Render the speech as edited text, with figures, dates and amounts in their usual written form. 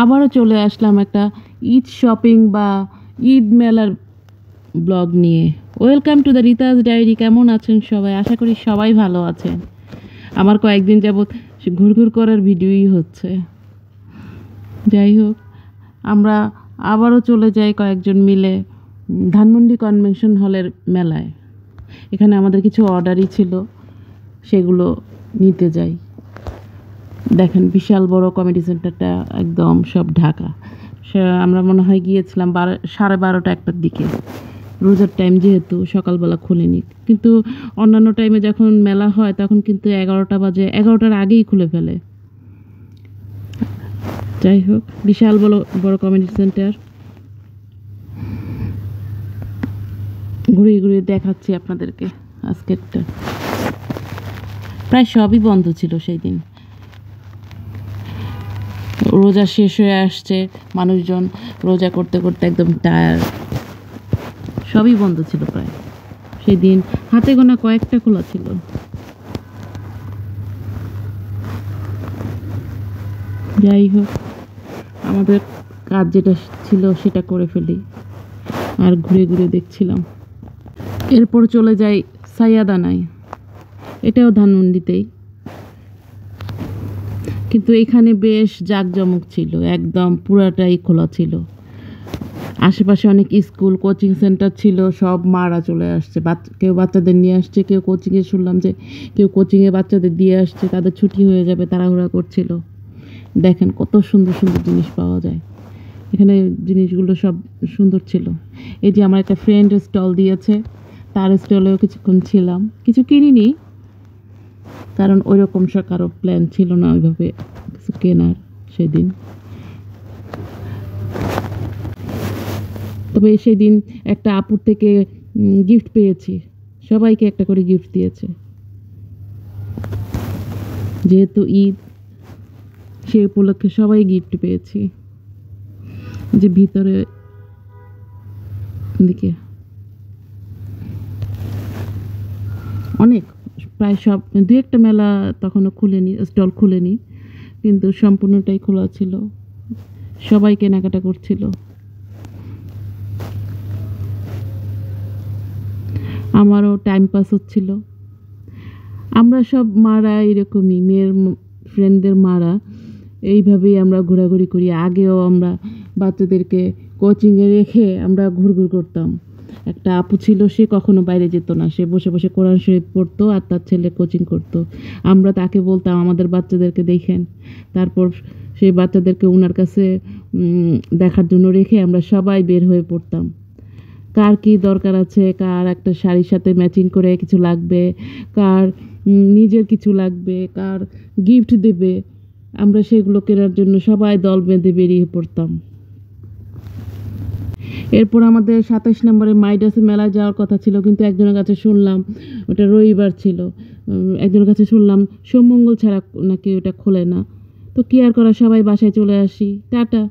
আবারও চলে আসলাম একটা ঈদ শপিং বা ঈদ মেলার ব্লগ নিয়ে। Welcome to the Rita's diary. কেমন আছেন সবাই? আশা করি সবাই ভালো আছেন। আমার কয়েকদিন যাবৎ ঘুরঘুর করার ভিডিওই হচ্ছে। যাই হোক, আমরা আবারও চলে যাই কয়েকজন মিলে ধানমন্ডি কনভেনশন হলের মেলায়। এখানে আমাদের কিছু অর্ডারই ছিল, সেগুলো নিতে যাই। দেখেন বিশাল বড় কমেডি সেন্টারটা, একদম সব ঢাকা। আমরা মনে হয় গিয়েছিলাম 12:30 একটার দিকে। রোজার টাইম যেহেতু সকালবেলা খুলেনি, কিন্তু অন্যান্য টাইমে যখন মেলা হয় তখন কিন্তু 11টা বাজে, 11টার আগেই খুলে ফেলে। যাই হোক, বিশাল বড় বড় কমেডি সেন্টার। ঘুরিয়ে ঘুরিয়ে দেখাচ্ছি আপনাদেরকে আজকেরটা। প্রায় সবই বন্ধ ছিল সেই দিন। রোজা শেষ হয়ে আসছে, মানুষজন রোজা করতে করতে একদম টায়ার্ড। সবই বন্ধ ছিল প্রায় সেই দিন, হাতে গোনা কয়েকটা খোলা ছিল। যাই হোক, আমাদের কাজ যেটা ছিল সেটা করে ফেলি আর ঘুরে ঘুরে দেখছিলাম। এরপর চলে যাই সাইয়াদানায়, এটাও ধানমন্ডিতেই, কিন্তু এখানে বেশ জাঁকজমক ছিল, একদম পুরাটাই খোলা ছিল। আশেপাশে অনেক স্কুল কোচিং সেন্টার ছিল, সব মারা চলে আসছে। কেউ বাচ্চাদের নিয়ে আসছে, কেউ কোচিংয়ে, শুনলাম যে কেউ কোচিংয়ে বাচ্চাদের দিয়ে আসছে, তাদের ছুটি হয়ে যাবে, তাড়াহুড়া করছিল। দেখেন কত সুন্দর সুন্দর জিনিস পাওয়া যায় এখানে, জিনিসগুলো সব সুন্দর ছিল। এই যে আমার একটা ফ্রেন্ড স্টল দিয়েছে, তার স্টলেও কিছুক্ষণ ছিলাম, কিছু কিনিনি, কারণ ওই রকম কারো প্ল্যান ছিল না ওইভাবে কিছু কেনার সেদিন। তবে সেদিন একটা আপুর থেকে গিফট পেয়েছি, সবাইকে একটা করে গিফট দিয়েছে, যেহেতু ঈদ সে উপলক্ষে সবাই গিফট পেয়েছি। যে ভিতরে দিকে অনেক, প্রায় সব, দু একটা মেলা তখনও খুলেনি, স্টল খুলেনি, কিন্তু সম্পূর্ণটাই খোলা ছিল, সবাই কেনাকাটা করছিল। আমারও টাইম পাস হচ্ছিল। আমরা সব মারা এরকমই, মেয়ের ফ্রেন্ডদের মারা এইভাবেই আমরা ঘোরাঘুরি করি। আগেও আমরা বাচ্চাদেরকে কোচিংয়ে রেখে আমরা ঘুরঘুর করতাম। একটা আপু ছিল, সে কখনো বাইরে যেত না, সে বসে বসে কোরআন শরীফ পড়তো আর তার ছেলে কোচিং করতো। আমরা তাকে বলতাম আমাদের বাচ্চাদেরকে দেখেন, তারপর সেই বাচ্চাদেরকে ওনার কাছে দেখার জন্য রেখে আমরা সবাই বের হয়ে পড়তাম। কার কী দরকার আছে, কার একটা শাড়ির সাথে ম্যাচিং করে কিছু লাগবে, কার নিজের কিছু লাগবে, কার গিফট দেবে, আমরা সেগুলো কেনার জন্য সবাই দল বেঁধে বেরিয়ে পড়তাম। এরপর আমাদের 27 নম্বরে মাইডাসে মেলায় যাওয়ার কথা ছিল, কিন্তু একজনের কাছে শুনলাম ওটা রবিবার ছিল, একজনের কাছে শুনলাম সোমমঙ্গল ছাড়া নাকি ওটা খোলে না। তো কি আর করা, সবাই বাসায় চলে আসি। টাটা।